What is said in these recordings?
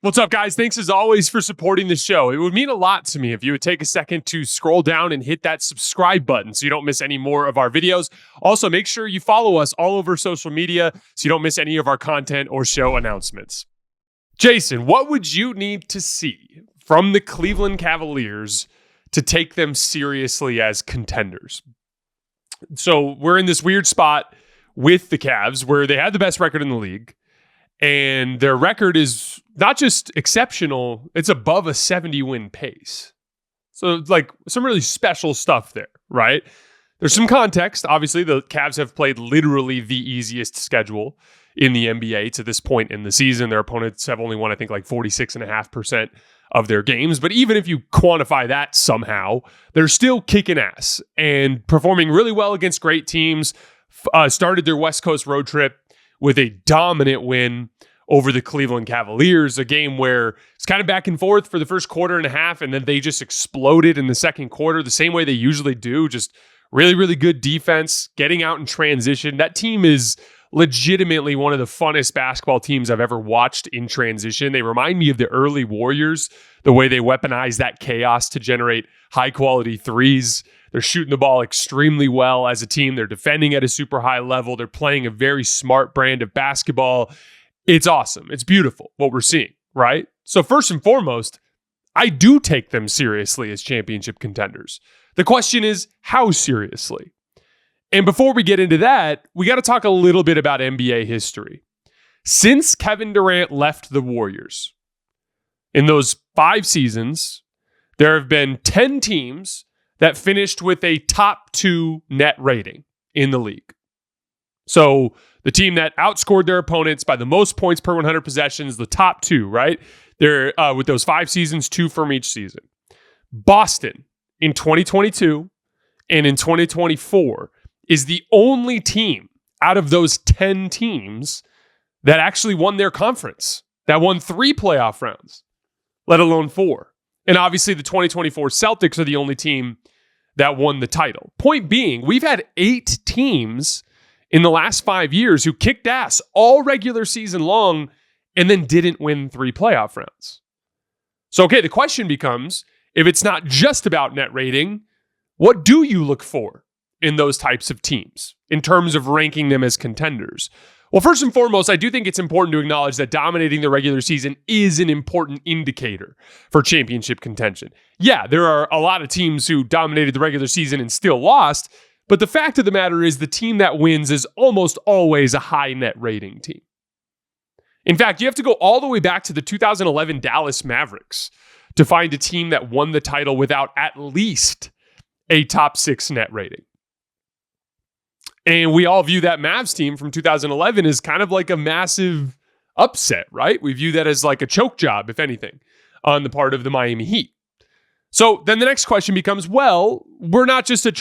What's up, guys? Thanks as always for supporting the show. It would mean a lot to me if you would take a second to scroll down and hit that subscribe button so you don't miss any more of our videos. Also, make sure you follow us all over social media so you don't miss any of our content or show announcements. Jason, what would you need to see from the Cleveland Cavaliers to take them seriously as contenders? So we're in this weird spot with the Cavs where they had the best record in the league, and their record is not just exceptional, it's above a 70-win pace. So, like, some really special stuff there, right? There's some context. Obviously, the Cavs have played literally the easiest schedule in the NBA to this point in the season. Their opponents have only won, I think, like 46.5% of their games. But even if you quantify that somehow, they're still kicking ass and performing really well against great teams. Started their West Coast road trip with a dominant win over the Cleveland Cavaliers, a game where it's kind of back and forth for the first quarter and a half, and then they just exploded in the second quarter the same way they usually do. Just really, really good defense, getting out in transition. That team is legitimately one of the funnest basketball teams I've ever watched in transition. They remind me of the early Warriors, the way they weaponize that chaos to generate high-quality threes. They're shooting the ball extremely well as a team. They're defending at a super high level. They're playing a very smart brand of basketball. It's awesome. It's beautiful what we're seeing, right? So first and foremost, I do take them seriously as championship contenders. The question is, how seriously? And before we get into that, we got to talk a little bit about NBA history. Since Kevin Durant left the Warriors, in those 5 seasons, there have been 10 teams that finished with a top 2 net rating in the league. So the team that outscored their opponents by the most points per 100 possessions, the top 2, right? They're with those 5 seasons, 2 from each season. Boston in 2022 and in 2024 is the only team out of those 10 teams that actually won their conference, that won 3 playoff rounds, let alone 4. And obviously the 2024 Celtics are the only team that won the title. Point being, we've had 8 teams in the last 5 years who kicked ass all regular season long and then didn't win 3 playoff rounds. So, okay, the question becomes, if it's not just about net rating, what do you look for in those types of teams in terms of ranking them as contenders? Well, first and foremost, I do think it's important to acknowledge that dominating the regular season is an important indicator for championship contention. Yeah, there are a lot of teams who dominated the regular season and still lost, but the fact of the matter is the team that wins is almost always a high net rating team. In fact, you have to go all the way back to the 2011 Dallas Mavericks to find a team that won the title without at least a top 6 net rating. And we all view that Mavs team from 2011 as kind of like a massive upset, right? We view that as like a choke job, if anything, on the part of the Miami Heat. So then the next question becomes, well, we're not just a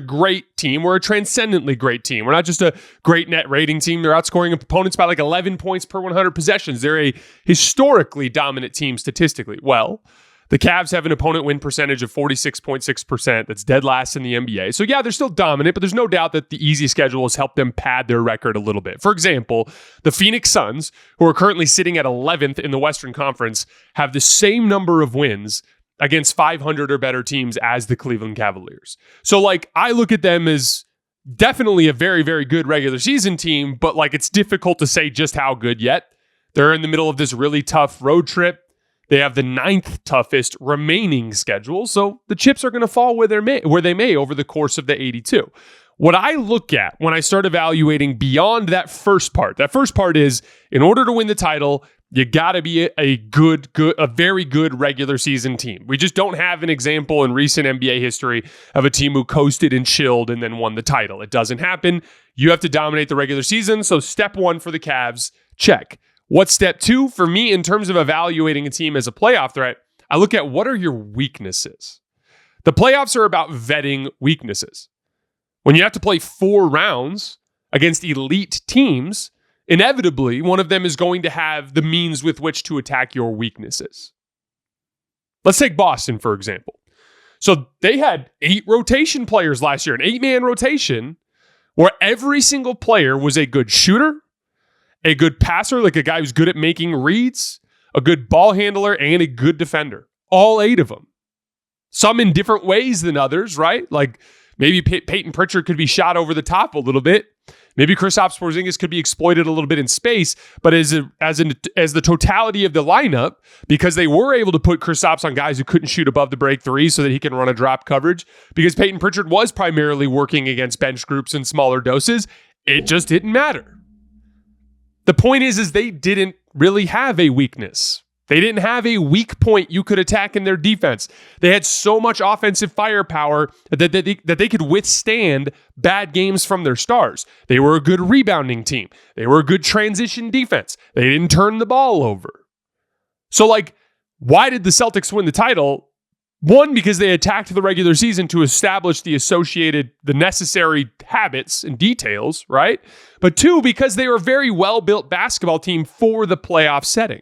great team, we're a transcendently great team. We're not just a great net rating team. They're outscoring opponents by like 11 points per 100 possessions. They're a historically dominant team statistically. Well, the Cavs have an opponent win percentage of 46.6%. That's dead last in the NBA. So yeah, they're still dominant, but there's no doubt that the easy schedule has helped them pad their record a little bit. For example, the Phoenix Suns, who are currently sitting at 11th in the Western Conference, have the same number of wins against 500 or better teams as the Cleveland Cavaliers. So like, I look at them as definitely a very, very good regular season team, but like, it's difficult to say just how good yet. They're in the middle of this really tough road trip. They have the 9th toughest remaining schedule, so the chips are going to fall where they may over the course of the 82. What I look at when I start evaluating beyond that first part is, in order to win the title, you got to be a very good regular season team. We just don't have an example in recent NBA history of a team who coasted and chilled and then won the title. It doesn't happen. You have to dominate the regular season, so step 1 for the Cavs, check. What's step 2 for me in terms of evaluating a team as a playoff threat? I look at, what are your weaknesses? The playoffs are about vetting weaknesses. When you have to play 4 rounds against elite teams, inevitably one of them is going to have the means with which to attack your weaknesses. Let's take Boston, for example. So they had 8 rotation players last year, an 8-man rotation, where every single player was a good shooter, a good passer, like a guy who's good at making reads, a good ball handler, and a good defender. All 8 of them. Some in different ways than others, right? Like maybe Peyton Pritchard could be shot over the top a little bit. Maybe Kristaps Porzingis could be exploited a little bit in space, but as the totality of the lineup, because they were able to put Kristaps on guys who couldn't shoot above the break 3 so that he can run a drop coverage, because Peyton Pritchard was primarily working against bench groups in smaller doses, it just didn't matter. The point is they didn't really have a weakness. They didn't have a weak point you could attack in their defense. They had so much offensive firepower that they could withstand bad games from their stars. They were a good rebounding team. They were a good transition defense. They didn't turn the ball over. So, why did the Celtics win the title? 1, because they attacked the regular season to establish the necessary habits and details, right? But 2, because they were a very well-built basketball team for the playoff setting.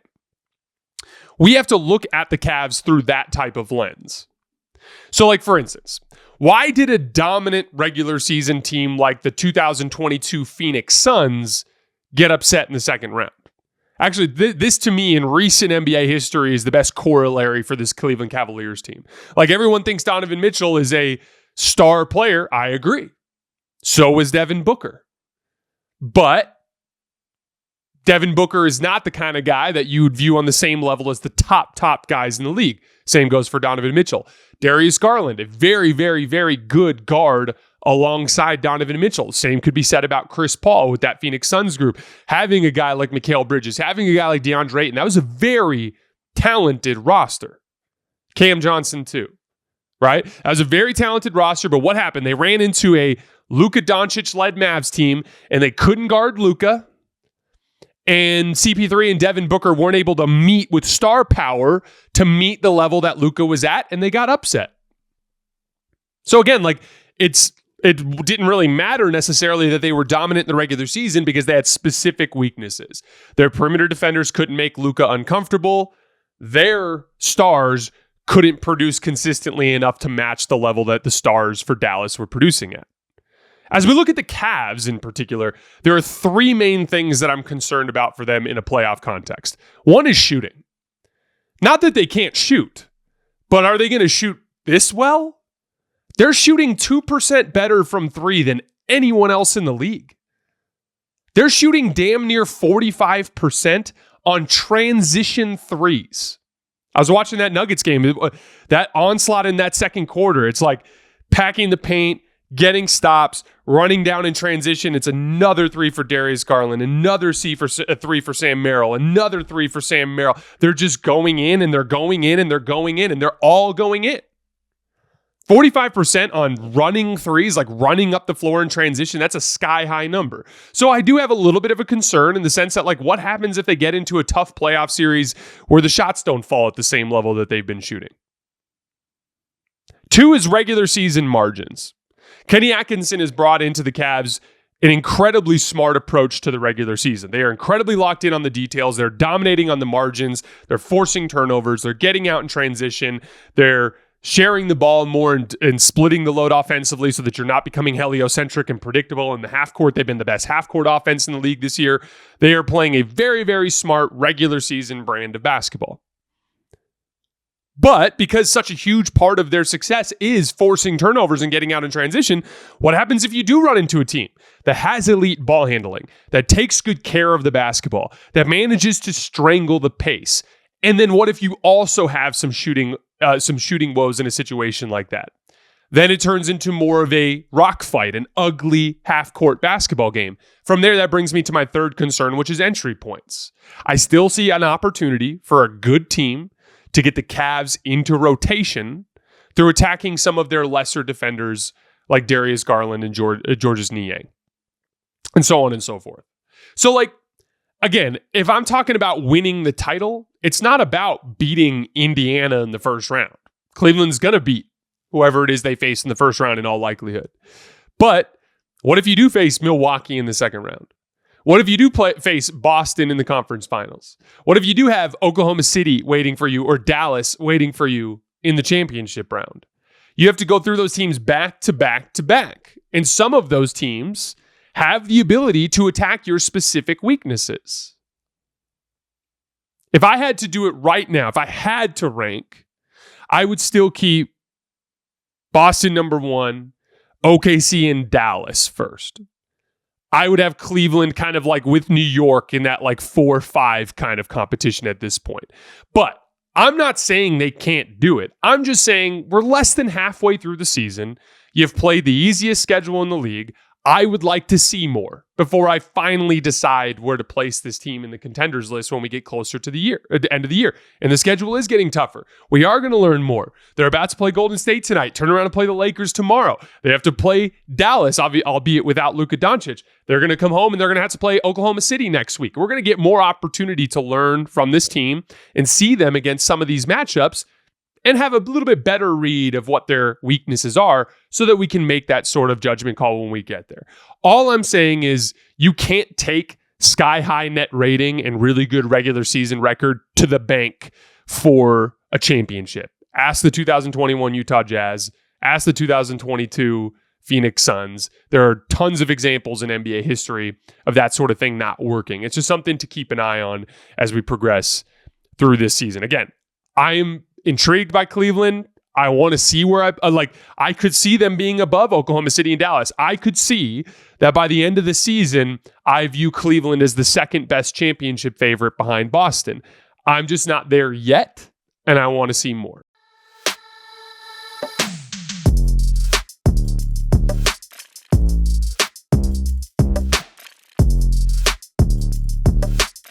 We have to look at the Cavs through that type of lens. So, for instance, why did a dominant regular season team like the 2022 Phoenix Suns get upset in the second round? Actually, this to me in recent NBA history is the best corollary for this Cleveland Cavaliers team. Everyone thinks Donovan Mitchell is a star player. I agree. So is Devin Booker. But Devin Booker is not the kind of guy that you would view on the same level as the top guys in the league. Same goes for Donovan Mitchell. Darius Garland, a very, very, very good guard alongside Donovan Mitchell. Same could be said about Chris Paul with that Phoenix Suns group. Having a guy like Mikal Bridges, having a guy like DeAndre Ayton, that was a very talented roster. Cam Johnson too, right? That was a very talented roster, but what happened? They ran into a Luka Doncic-led Mavs team, and they couldn't guard Luka. And CP3 and Devin Booker weren't able to meet with star power to meet the level that Luka was at, and they got upset. So again, it didn't really matter necessarily that they were dominant in the regular season because they had specific weaknesses. Their perimeter defenders couldn't make Luka uncomfortable. Their stars couldn't produce consistently enough to match the level that the stars for Dallas were producing at. As we look at the Cavs in particular, there are 3 main things that I'm concerned about for them in a playoff context. 1 is shooting. Not that they can't shoot, but are they going to shoot this well? They're shooting 2% better from 3 than anyone else in the league. They're shooting damn near 45% on transition threes. I was watching that Nuggets game, that onslaught in that second quarter. It's packing the paint, getting stops, running down in transition. It's another 3 for Darius Garland, another 3 for Sam Merrill, another 3 for Sam Merrill. They're just going in and they're going in and they're going in and they're all going in. 45% on running threes, running up the floor in transition, that's a sky-high number. So I do have a little bit of a concern in the sense that, what happens if they get into a tough playoff series where the shots don't fall at the same level that they've been shooting? 2 is regular season margins. Kenny Atkinson has brought into the Cavs an incredibly smart approach to the regular season. They are incredibly locked in on the details. They're dominating on the margins. They're forcing turnovers. They're getting out in transition. They're sharing the ball more and splitting the load offensively so that you're not becoming heliocentric and predictable in the half court. They've been the best half court offense in the league this year. They are playing a very, very smart regular season brand of basketball. But because such a huge part of their success is forcing turnovers and getting out in transition, what happens if you do run into a team that has elite ball handling, that takes good care of the basketball, that manages to strangle the pace? And then what if you also have some shooting woes in a situation like that? Then it turns into more of a rock fight, an ugly half-court basketball game. From there, that brings me to my third concern, which is entry points. I still see an opportunity for a good team to get the Cavs into rotation through attacking some of their lesser defenders like Darius Garland and Georges Niang, and so on and so forth. So, again, if I'm talking about winning the title, it's not about beating Indiana in the first round. Cleveland's going to beat whoever it is they face in the first round in all likelihood. But what if you do face Milwaukee in the second round? What if you do face Boston in the conference finals? What if you do have Oklahoma City waiting for you or Dallas waiting for you in the championship round? You have to go through those teams back to back to back. And some of those teams have the ability to attack your specific weaknesses. If I had to do it right now, if I had to rank, I would still keep Boston number 1, OKC and Dallas first. I would have Cleveland kind of like with New York in that like 4-5 kind of competition at this point. But I'm not saying they can't do it. I'm just saying we're less than halfway through the season. You've played the easiest schedule in the league. I would like to see more before I finally decide where to place this team in the contenders list when we get closer to the end of the year. And the schedule is getting tougher. We are going to learn more. They're about to play Golden State tonight, turn around and play the Lakers tomorrow. They have to play Dallas, albeit without Luka Doncic. They're going to come home and they're going to have to play Oklahoma City next week. We're going to get more opportunity to learn from this team and see them against some of these matchups and have a little bit better read of what their weaknesses are so that we can make that sort of judgment call when we get there. All I'm saying is you can't take sky-high net rating and really good regular season record to the bank for a championship. Ask the 2021 Utah Jazz. Ask the 2022 Phoenix Suns. There are tons of examples in NBA history of that sort of thing not working. It's just something to keep an eye on as we progress through this season. Again, I'm intrigued by Cleveland. I want to see where I could see them being above Oklahoma City and Dallas. I could see that by the end of the season, I view Cleveland as the second best championship favorite behind Boston. I'm just not there yet, and I want to see more.